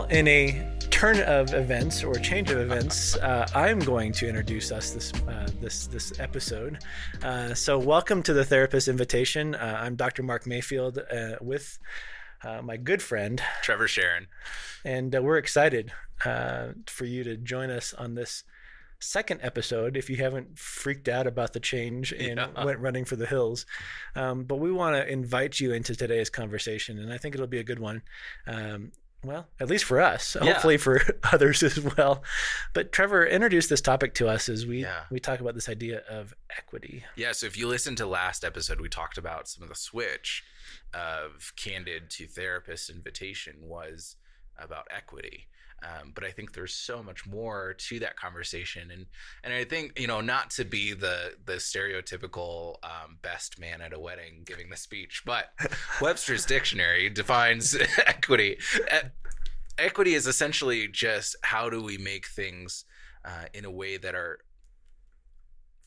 in a turn of events or change of events, I'm going to introduce us this episode. So welcome to the Therapist Invitation. I'm Dr. Mark Mayfield with my good friend Trever Shirin, and we're excited for you to join us on this second episode if you haven't freaked out about the change and went running for the hills. But we want to invite you into today's conversation, and I think it'll be a good one. Well, at least for us, hopefully for others as well. But Trevor introduced this topic to us as we talk about this idea of equity. Yeah, so if you listen to last episode, we talked about some of the switch of candid to therapist invitation was about equity. But I think there's so much more to that conversation. And I think, not to be the stereotypical best man at a wedding giving the speech, but Webster's dictionary defines equity. Equity is essentially just how do we make things in a way that are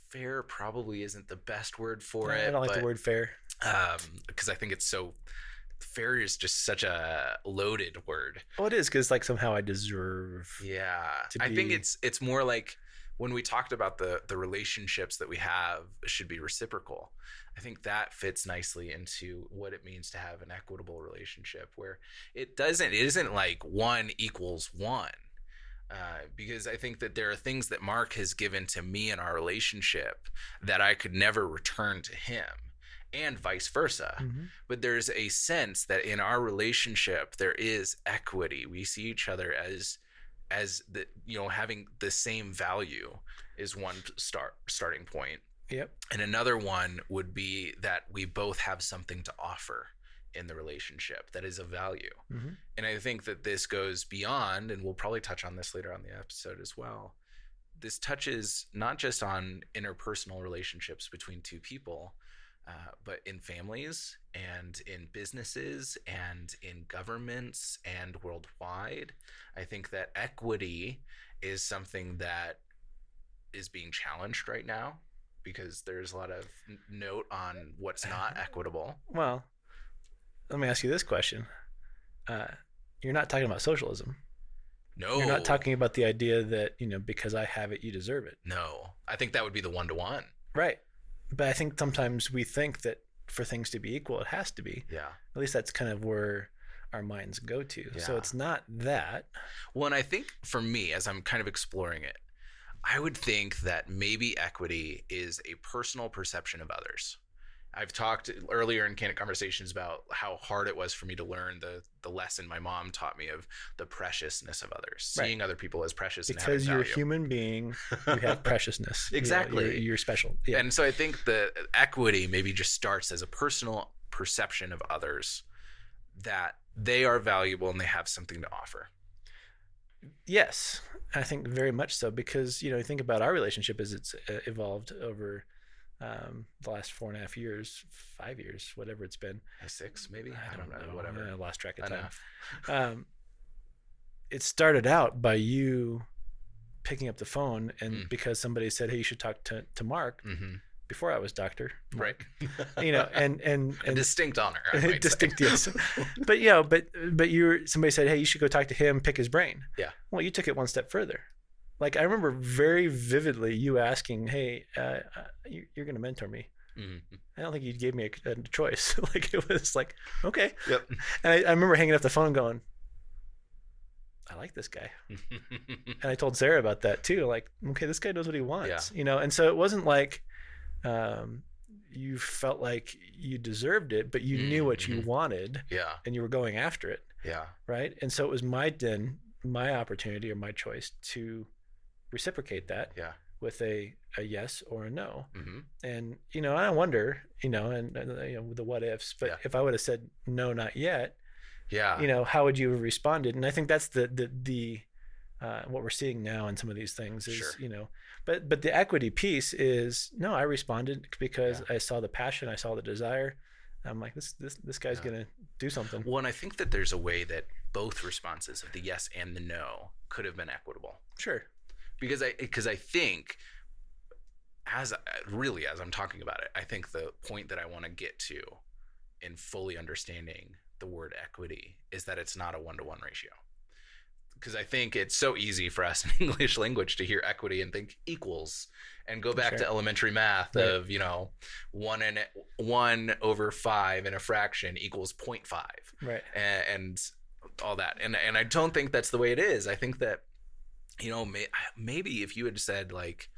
fair. Probably isn't the best word for it. I don't like the word fair. Because I think it's so... Fair is just such a loaded word. Well, it is because somehow I deserve. Yeah, I think it's more like when we talked about the relationships that we have should be reciprocal. I think that fits nicely into what it means to have an equitable relationship where it isn't like 1 equals 1. Because I think that there are things that Mark has given to me in our relationship that I could never return to him. And vice versa. Mm-hmm. But there's a sense that in our relationship there is equity. We see each other as the having the same value is one starting point. Yep. And another one would be that we both have something to offer in the relationship that is of value. Mm-hmm. And I think that this goes beyond, and we'll probably touch on this later on the episode as well. This touches not just on interpersonal relationships between two people, but in families and in businesses and in governments and worldwide. I think that equity is something that is being challenged right now because there's a lot of note on what's not equitable. Well, let me ask you this question. You're not talking about socialism. No. You're not talking about the idea that, because I have it, you deserve it. No. I think that would be the 1-to-1. Right. But I think sometimes we think that for things to be equal, it has to be. Yeah. At least that's kind of where our minds go to. Yeah. So it's not that. Well, and I think for me, as I'm kind of exploring it, I would think that maybe equity is a personal perception of others. I've talked earlier in Candid Conversations about how hard it was for me to learn the lesson my mom taught me of the preciousness of others, seeing other people as precious and having value. Because you're a human being, you have preciousness. Exactly. You're special. Yeah. And so I think the equity maybe just starts as a personal perception of others that they are valuable and they have something to offer. Yes, I think very much so because, you think about our relationship as it's evolved over the last 4.5 years, 5 years, whatever it's been. 6 maybe? I don't know. Whatever. I lost track of time. It started out by you picking up the phone and because somebody said, hey, you should talk to Mark before I was Dr. Mark. Right. And a distinct honor. Distinct, yes. But somebody said, hey, you should go talk to him, pick his brain. Yeah. Well, you took it one step further. Like I remember very vividly you asking, "Hey, you're going to mentor me." Mm-hmm. I don't think you gave me a choice. Like it was like, okay. Yep. And I remember hanging up the phone, going, "I like this guy." And I told Sarah about that too. Like, okay, this guy knows what he wants, And so it wasn't like you felt like you deserved it, but you knew what you wanted. Yeah. And you were going after it. Yeah. Right. And so it was my opportunity or my choice to reciprocate that with a yes or a no. Mm-hmm. And I wonder and the what ifs, but if I would have said no, not yet, how would you have responded? And I think that's the what we're seeing now in some of these things is but the equity piece is no, I responded because I saw the passion, I saw the desire. I'm like, this guy's gonna do something. Well, and I think that there's a way that both responses of the yes and the no could have been equitable. Sure. Because I think as I'm talking about it, I think the point that I want to get to in fully understanding the word equity is that it's not a 1-to-1 ratio. because I think it's so easy for us in English language to hear equity and think equals and go back to elementary math of, 1/5 in a fraction equals 0.5. Right. And all that. And I don't think that's the way it is. I think that, maybe if you had said like,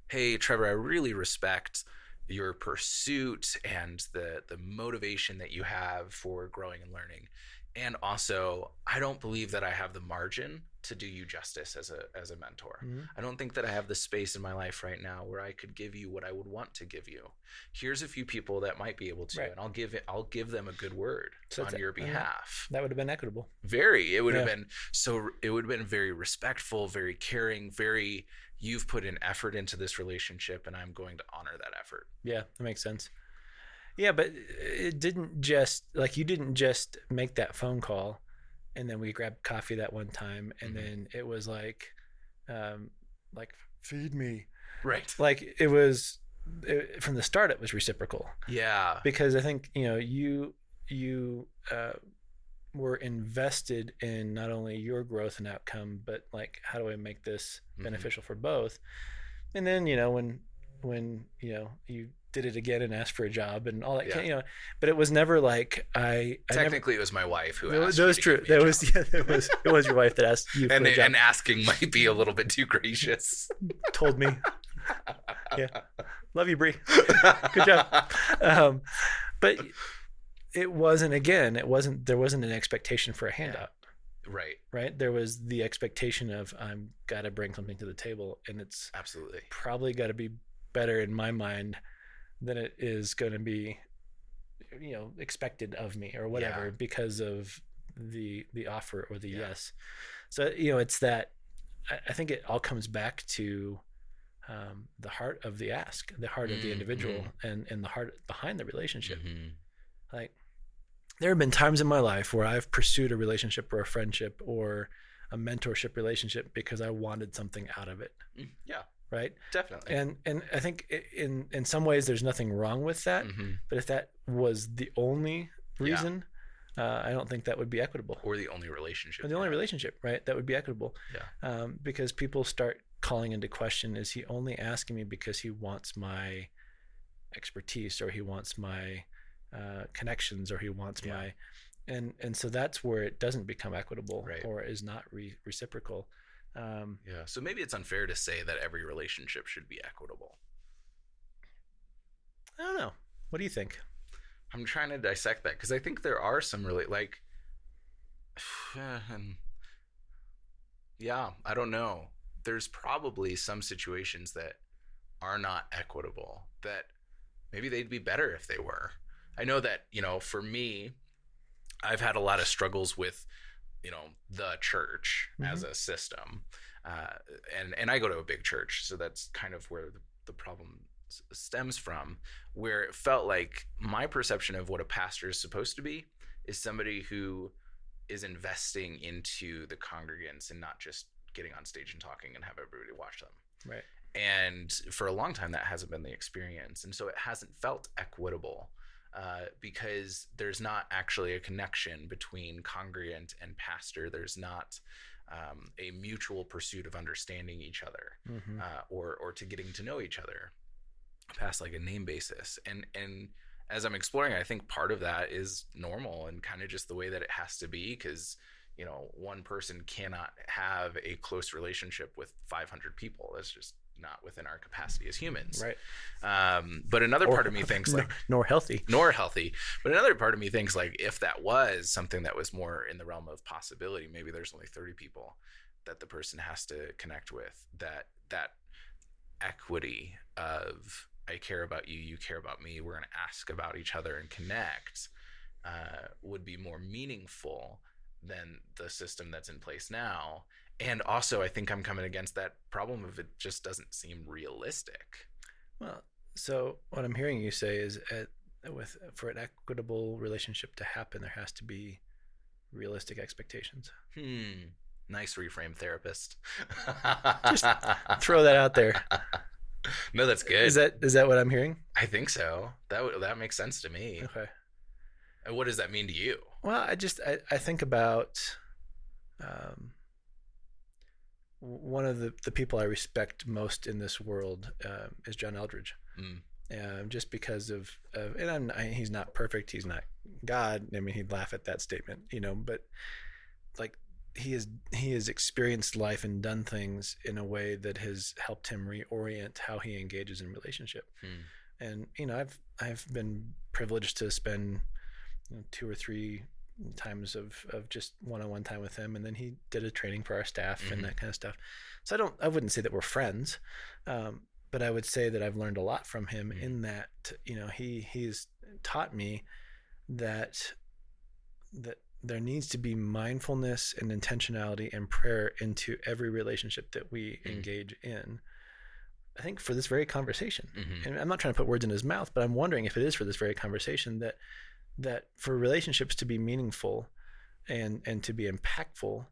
hey, Trevor, I really respect your pursuit and the motivation that you have for growing and learning. And also, I don't believe that I have the margin to do you justice as a mentor. Mm-hmm. I don't think that I have the space in my life right now where I could give you what I would want to give you. Here's a few people that might be able to, and I'll give them a good word on your behalf. That would have been equitable. It would have been very respectful, very caring, you've put an effort into this relationship and I'm going to honor that effort. Yeah, that makes sense. Yeah, but it didn't just you didn't just make that phone call and then we grabbed coffee that one time and then it was like feed me. Right. Like from the start it was reciprocal. Yeah. Because I think, you were invested in not only your growth and outcome, but like, how do I make this beneficial for both? And then, when you did it again and asked for a job and all that, but it was never like Technically, it was my wife who asked. That was true. It was your wife that asked you for a job. And asking might be a little bit too gracious. Told me. Yeah. Love you, Bree. Good job. But there wasn't an expectation for a handout. Right. There was the expectation of I'm got to bring something to the table, and it's absolutely probably got to be better in my mind than it is going to be, expected of me or whatever because of the offer or the yes. So, it's that, I think it all comes back to the heart of the ask, the heart of the individual and the heart behind the relationship. Like, there have been times in my life where I've pursued a relationship or a friendship or a mentorship relationship because I wanted something out of it. Yeah. Right. Definitely. And I think in some ways there's nothing wrong with that, but if that was the only reason, I don't think that would be equitable. Or the only relationship. Or the only relationship, right? That would be equitable. Yeah. Because people start calling into question, is he only asking me because he wants my expertise or he wants my connections or he wants my, and so that's where it doesn't become equitable or is not reciprocal. So maybe it's unfair to say that every relationship should be equitable. I don't know. What do you think? I'm trying to dissect that because I think there are some really I don't know. There's probably some situations that are not equitable that maybe they'd be better if they were. I know that, for me, I've had a lot of struggles with the church as a system. And I go to a big church, so that's kind of where the problem stems from, where it felt like my perception of what a pastor is supposed to be is somebody who is investing into the congregants and not just getting on stage and talking and have everybody watch them. Right. And for a long time, that hasn't been the experience. And so it hasn't felt equitable. Because there's not actually a connection between congregant and pastor. There's not a mutual pursuit of understanding each other or to getting to know each other past like a name basis. And as I'm exploring, I think part of that is normal and kind of just the way that it has to be because, one person cannot have a close relationship with 500 people. That's just not within our capacity as humans. Right. But another part of me thinks nor healthy. But another part of me thinks like if that was something that was more in the realm of possibility, maybe there's only 30 people that the person has to connect with, that equity of I care about you, you care about me, we're going to ask about each other and connect would be more meaningful than the system that's in place now. And also, I think I'm coming against that problem of it just doesn't seem realistic. Well, so what I'm hearing you say is for an equitable relationship to happen, there has to be realistic expectations. Nice reframe, therapist. Just throw that out there. No, that's good. Is that what I'm hearing? I think so. That makes sense to me. Okay. And what does that mean to you? Well, I think about one of the people I respect most in this world is John Eldredge. Just because of and he's not perfect. He's not God. I mean, he'd laugh at that statement, but like he has experienced life and done things in a way that has helped him reorient how he engages in relationship. And, I've been privileged to spend 2 or 3 times of just one-on-one time with him. And then he did a training for our staff and that kind of stuff. So I wouldn't say that we're friends. But I would say that I've learned a lot from him in that, he's taught me that there needs to be mindfulness and intentionality and prayer into every relationship that we engage in. I think for this very conversation, and I'm not trying to put words in his mouth, but I'm wondering if it is for this very conversation that for relationships to be meaningful and to be impactful,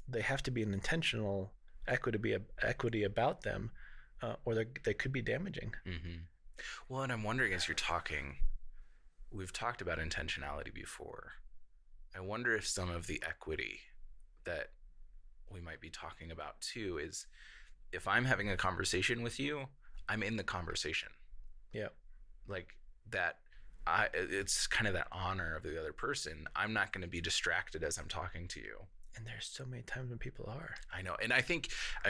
they have to be an intentional equity about them. Or they could be damaging. Well, and I'm wondering, as you're talking, we've talked about intentionality before. I wonder if some of the equity that we might be talking about too is if I'm having a conversation with you, I'm in the conversation. Yeah. Like that, it's kind of that honor of the other person. I'm not going to be distracted as I'm talking to you. And there's so many times when people are. I know. And I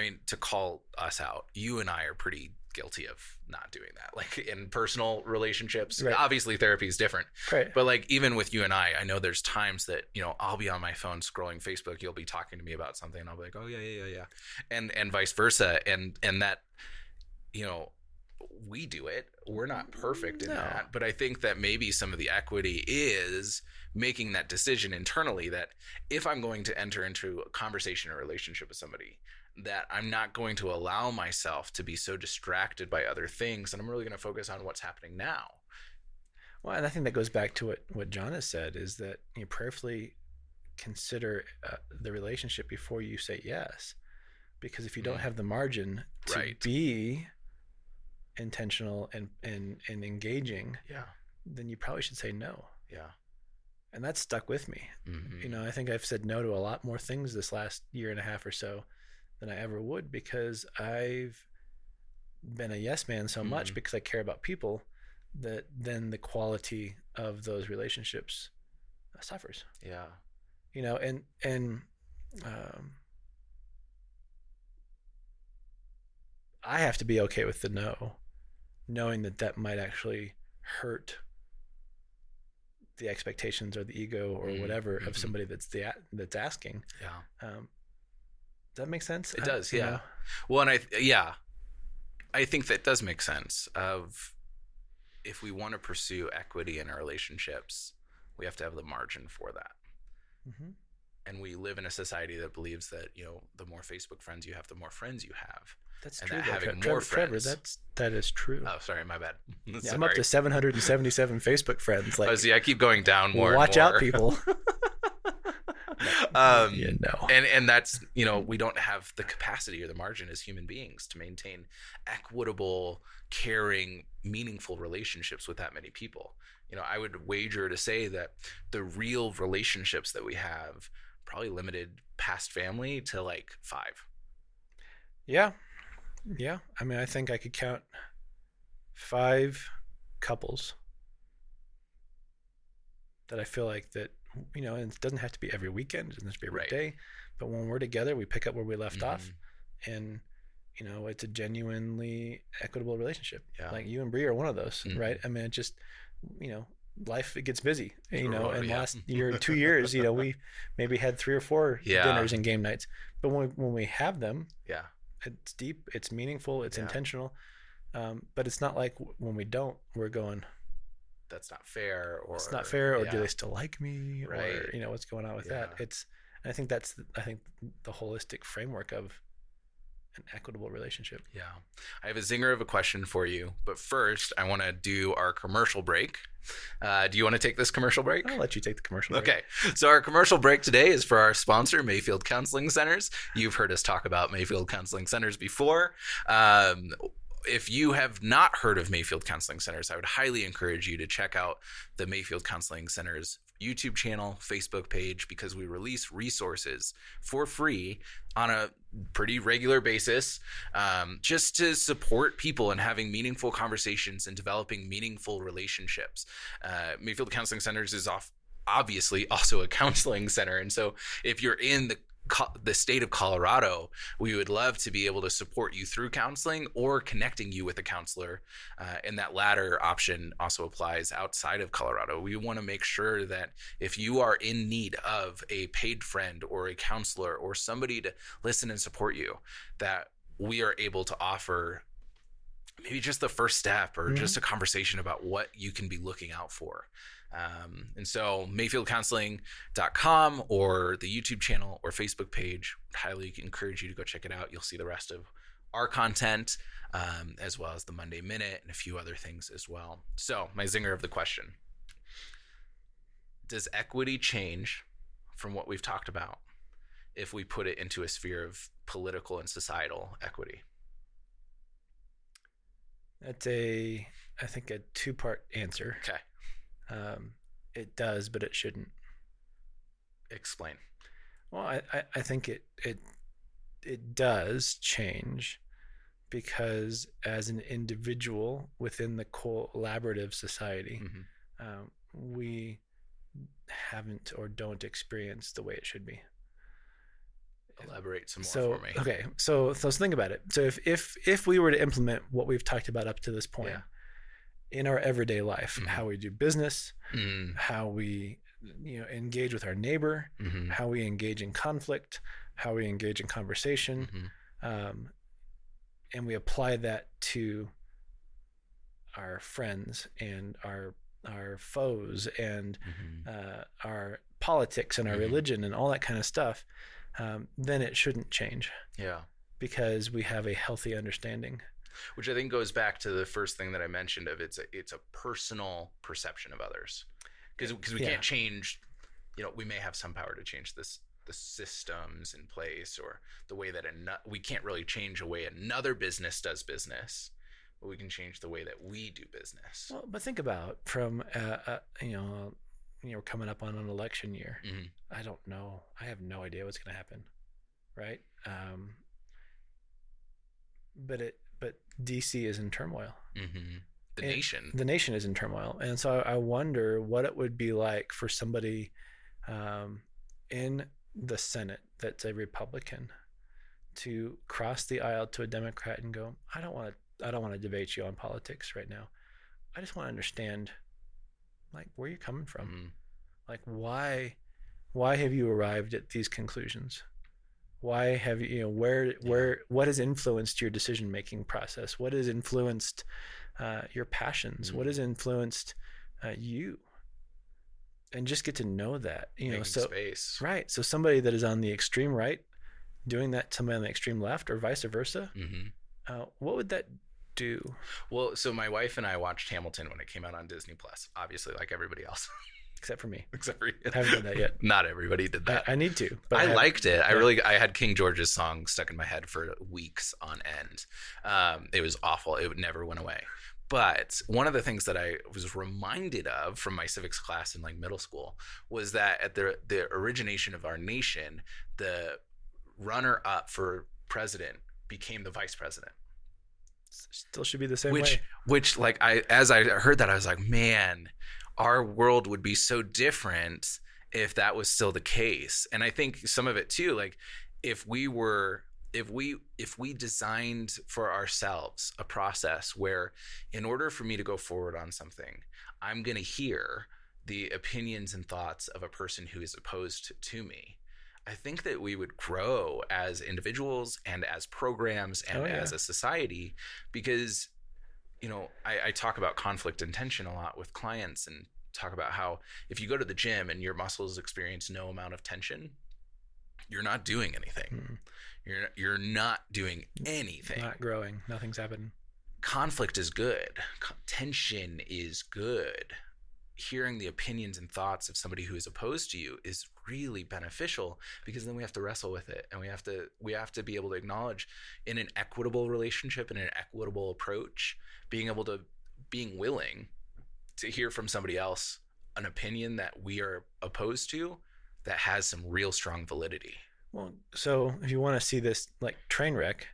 mean, to call us out, you and I are pretty guilty of not doing that. Like in personal relationships, obviously therapy is different. Right. But like even with you and I know there's times that, I'll be on my phone scrolling Facebook. You'll be talking to me about something and I'll be like, oh, yeah. And vice versa. And that, we do it. We're not perfect in that. But I think that maybe some of the equity is making that decision internally that if I'm going to enter into a conversation or relationship with somebody, that I'm not going to allow myself to be so distracted by other things. And I'm really going to focus on what's happening now. Well, and I think that goes back to what John has said is that you prayerfully consider the relationship before you say yes. Because if you don't have the margin to be intentional and engaging, then you probably should say no. Yeah. And that's stuck with me. I think I've said no to a lot more things this last year and a half or so than I ever would because I've been a yes man so much because I care about people that then the quality of those relationships suffers. Yeah. And I have to be okay with the no, knowing that might actually hurt the expectations or the ego or whatever of somebody that's asking. Yeah. Does that make sense? It does. Yeah. Well, and I think that does make sense of if we want to pursue equity in our relationships, we have to have the margin for that. And we live in a society that believes that, the more Facebook friends you have, the more friends you have. That's and true. That having more friends. Trevor, that is true. Oh, sorry, my bad. I'm up to 777 Facebook friends. Like, I keep going down more. Watch and more. Out, people. And that's we don't have the capacity or the margin as human beings to maintain equitable, caring, meaningful relationships with that many people. I would wager to say that the real relationships that we have probably limited past family to like 5. Yeah. I mean, I think I could count 5 couples that I feel like that, it doesn't have to be every weekend. It doesn't have to be every day. But when we're together, we pick up where we left off. And, it's a genuinely equitable relationship. Yeah. Like you and Bree are one of those, right? I mean, it just, life, it gets busy, and last year, 2 years, we maybe had 3 or 4 dinners and game nights. But when we have them, it's deep, it's meaningful, it's intentional. But it's not like when we don't, we're going, that's not fair, or it's not fair, or do they still like me, right? Or what's going on with that? I think that's the holistic framework of an equitable relationship. Yeah. I have a zinger of a question for you, but first I want to do our commercial break. Do you want to take this commercial break? I'll let you take the commercial break. Okay. So our commercial break today is for our sponsor, Mayfield Counseling Centers. You've heard us talk about Mayfield Counseling Centers before. If you have not heard of Mayfield Counseling Centers, I would highly encourage you to check out the Mayfield Counseling Centers YouTube channel, Facebook page, because we release resources for free on a pretty regular basis, just to support people and having meaningful conversations and developing meaningful relationships. Mayfield Counseling Centers is obviously also a counseling center. And so if you're in the state of Colorado, we would love to be able to support you through counseling or connecting you with a counselor. And that latter option also applies outside of Colorado. We want to make sure that if you are in need of a paid friend or a counselor or somebody to listen and support you, that we are able to offer maybe just the first step or just a conversation about what you can be looking out for. And so mayfieldcounseling.com or the YouTube channel or Facebook page, highly encourage you to go check it out. You'll see the rest of our content, as well as the Monday Minute and a few other things as well. So my zinger of the question: does equity change from what we've talked about if we put it into a sphere of political and societal equity? That's I think a two-part answer. Okay. It does, but it shouldn't. Explain. Well, I think it does change, because as an individual within the collaborative society, we haven't or don't experience the way it should be. Elaborate some more for me. Okay, so let's think about it. So if we were to implement what we've talked about up to this point in our everyday life, how we do business, how we engage with our neighbor, how we engage in conflict, how we engage in conversation, and we apply that to our friends and our foes and our politics and our religion and all that kind of stuff, then it shouldn't change. Yeah. Because we have a healthy understanding. Which I think goes back to the first thing that I mentioned of it's a personal perception of others. Because we can't change, we may have some power to change the systems in place or the way that we can't really change the way another business does business, but we can change the way that we do business. Well, but think about from, we're coming up on an election year. I don't know. I have no idea what's going to happen. Right. But DC is in turmoil. The nation is in turmoil. And so I wonder what it would be like for somebody in the Senate that's a Republican to cross the aisle to a Democrat and go, I don't want to debate you on politics right now. I just want to understand where you're coming from. Why have you arrived at these conclusions? Why have you, what has influenced your decision-making process? What has influenced your passions? What has influenced you? And just get to know that, space. Right. So somebody that is on the extreme right, doing that to somebody on the extreme left or vice versa, what would that do? Well, so my wife and I watched Hamilton when it came out on Disney Plus, obviously, like everybody else. Except for me. Except for you. I haven't done that yet. Not everybody did that. I need to. But I liked it. Yeah. I had King George's song stuck in my head for weeks on end. It was awful. It never went away. But one of the things that I was reminded of from my civics class in middle school was that at the origination of our nation, the runner-up for president became the vice president. Still should be the same way. Which as I heard that, I was like, man, our world would be so different if that was still the case. And I think some of it too, if we designed for ourselves a process where in order for me to go forward on something, I'm going to hear the opinions and thoughts of a person who is opposed to me, I think that we would grow as individuals and as programs and as a society, because I talk about conflict and tension a lot with clients and talk about how if you go to the gym and your muscles experience no amount of tension, you're not doing anything. You're not doing anything. Not growing. Nothing's happening. Conflict is good. Tension is good. Hearing the opinions and thoughts of somebody who is opposed to you is really beneficial, because then we have to wrestle with it, and we have to be able to acknowledge in an equitable relationship and an equitable approach, being willing to hear from somebody else an opinion that we are opposed to that has some real strong validity. Well, so if you want to see this like train wreck,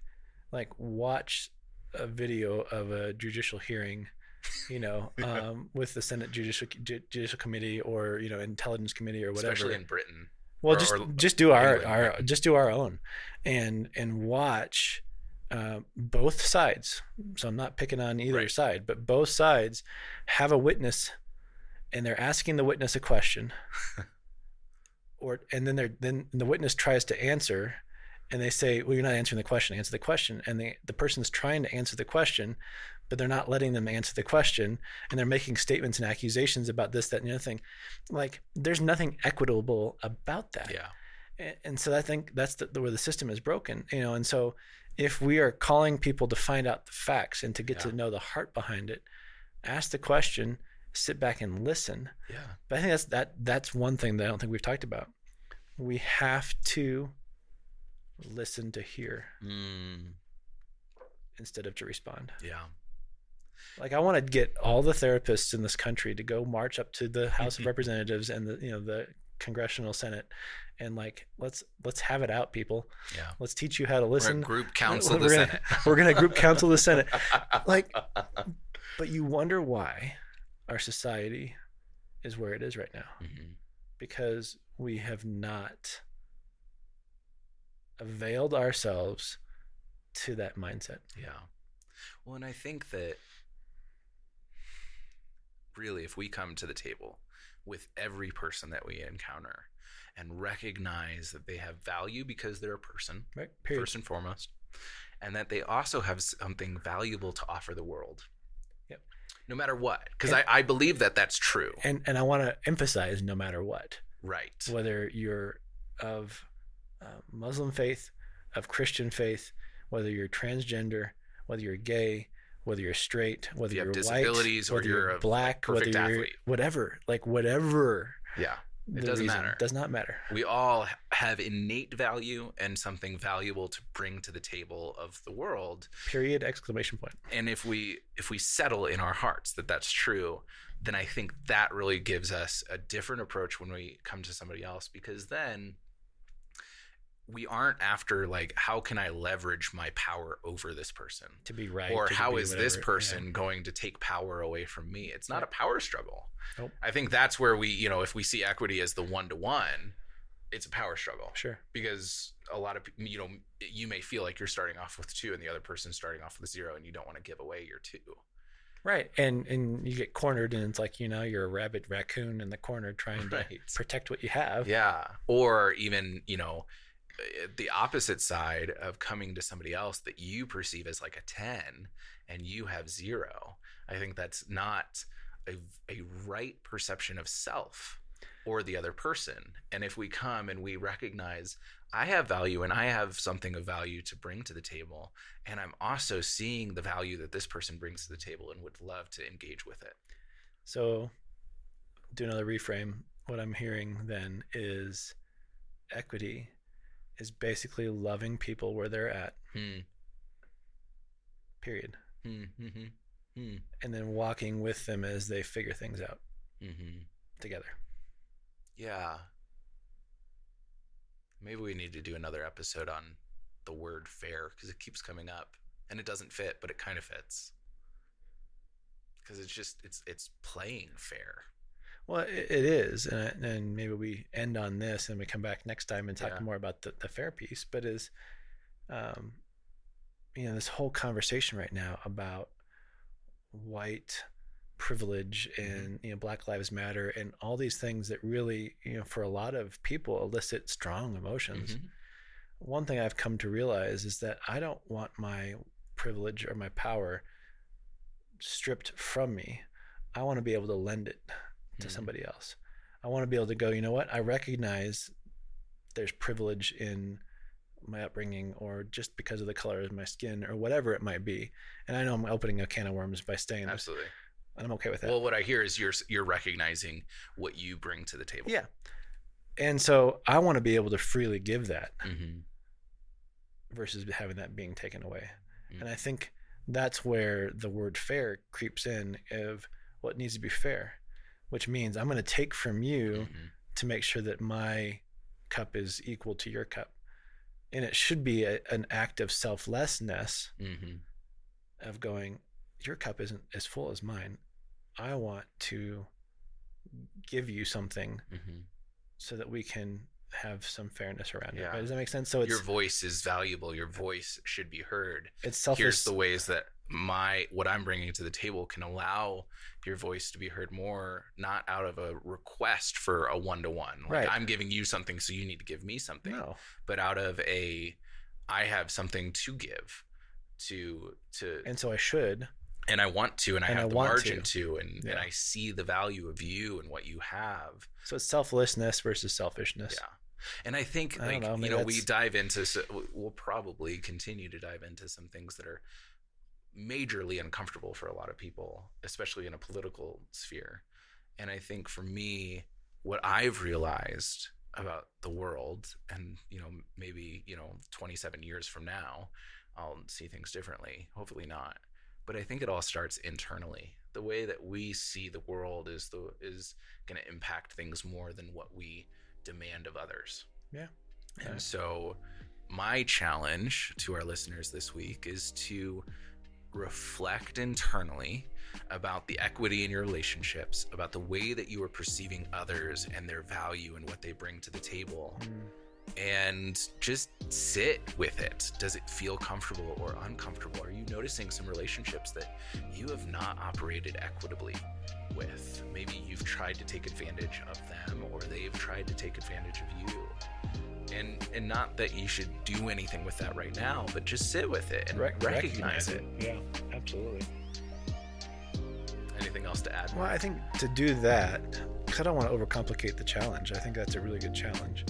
like watch a video of a judicial hearing, with the Senate Judicial Committee or, Intelligence Committee or whatever. Especially in Britain. Well, just do our own, and watch both sides. So I'm not picking on either side, but both sides have a witness, and they're asking the witness a question, and then the witness tries to answer, and they say, "Well, you're not answering the question. Answer the question." And the person's trying to answer the question, but they're not letting them answer the question, and they're making statements and accusations about this, that, and the other thing. Like, there's nothing equitable about that. Yeah. And so I think that's where the system is broken, and so if we are calling people to find out the facts and to get to know the heart behind it, ask the question, sit back and listen. Yeah. But I think that's one thing that I don't think we've talked about. We have to listen to hear instead of to respond. Yeah. Like, I want to get all the therapists in this country to go march up to the House of Representatives and the Congressional Senate, and like, let's have it out, people. Yeah. Let's teach you how to listen. We're group counsel the Senate. We're gonna group counsel the Senate. Like, but you wonder why our society is where it is right now, because we have not availed ourselves to that mindset. Yeah. Well, and I think that really, if we come to the table with every person that we encounter and recognize that they have value because they're a person, right, first and foremost, and that they also have something valuable to offer the world. Yep. No matter what, because I believe that that's true. And I want to emphasize, no matter what. Right. Whether you're of Muslim faith, of Christian faith, whether you're transgender, whether you're gay, whether you're straight, whether you're disabilities, white, whether you're black, whether you're athlete. whatever. Yeah. It doesn't matter. Does not matter. We all have innate value and something valuable to bring to the table of the world. Period, exclamation point. And if we settle in our hearts that that's true, then I think that really gives us a different approach when we come to somebody else, because then we aren't after, like, how can I leverage my power over this person to be right, or how is this person going to take power away from me? It's not a power struggle. Nope. I think that's where we, if we see equity as the one-to-one, it's a power struggle. Sure. Because a lot of, you may feel like you're starting off with 2 and the other person's starting off with 0, and you don't want to give away your 2. Right. And you get cornered, and it's like, you're a rabid raccoon in the corner trying to protect what you have. Yeah. Or even, the opposite side of coming to somebody else that you perceive as like a 10 and you have 0. I think that's not a right perception of self or the other person. And if we come and we recognize I have value and I have something of value to bring to the table, and I'm also seeing the value that this person brings to the table and would love to engage with it. So, do another reframe. What I'm hearing then is equity is basically loving people where they're at. Period. And then walking with them as they figure things out together. Yeah. Maybe we need to do another episode on the word fair, because it keeps coming up and it doesn't fit, but it kind of fits. Because it's playing fair. Well, it is, and maybe we end on this and we come back next time and talk more about the fair piece. But this whole conversation right now about white privilege and Black Lives Matter and all these things that really, for a lot of people, elicit strong emotions. One thing I've come to realize is that I don't want my privilege or my power stripped from me. I want to be able to lend it to somebody else. I want to be able to go, you know what? I recognize there's privilege in my upbringing, or just because of the color of my skin, or whatever it might be. And I know I'm opening a can of worms by saying this. Absolutely. And I'm okay with that. Well, what I hear is you're recognizing what you bring to the table. Yeah. And so I want to be able to freely give that versus having that being taken away. And I think that's where the word fair creeps in, of what needs to be fair. which means I'm going to take from you to make sure that my cup is equal to your cup. And it should be an act of selflessness of going, your cup isn't as full as mine. I want to give you something so that we can have some fairness around it. Right? Does that make sense? So your voice is valuable. Your voice should be heard. It's selfish. Here's the ways that what I'm bringing to the table can allow your voice to be heard more, not out of a request for a one-to-one. Like, I'm giving you something, so you need to give me something. No. But out of I have something to give to. And so I should. And I want to, and I have the margin to, and I see the value of you and what you have. So it's selflessness versus selfishness. Yeah. And I think, we dive into, we'll probably continue to dive into some things that are majorly uncomfortable for a lot of people, especially in a political sphere. And I think for me, what I've realized about the world, and, maybe, 27 years from now, I'll see things differently. Hopefully not. But I think it all starts internally. The way that we see the world is going to impact things more than what we demand of others. Yeah. And so my challenge to our listeners this week is to reflect internally about the equity in your relationships, about the way that you are perceiving others and their value and what they bring to the table. And just sit with it. Does it feel comfortable or uncomfortable? Are you noticing some relationships that you have not operated equitably with? Maybe you've tried to take advantage of them, or they've tried to take advantage of you. And not that you should do anything with that right now, but just sit with it and recognize it. Yeah, absolutely. Anything else to add? Well, I think to do that, because I don't want to overcomplicate the challenge. I think that's a really good challenge.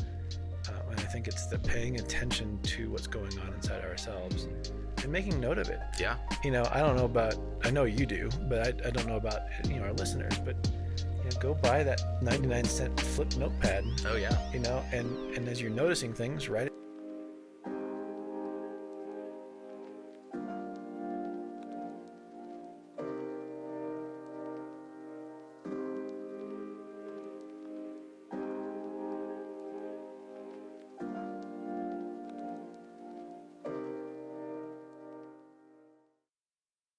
And I think it's the paying attention to what's going on inside ourselves and making note of it. Yeah. I know you do, but I don't know about, our listeners, but go buy that 99-cent flip notepad. Oh yeah. And as you're noticing things, write it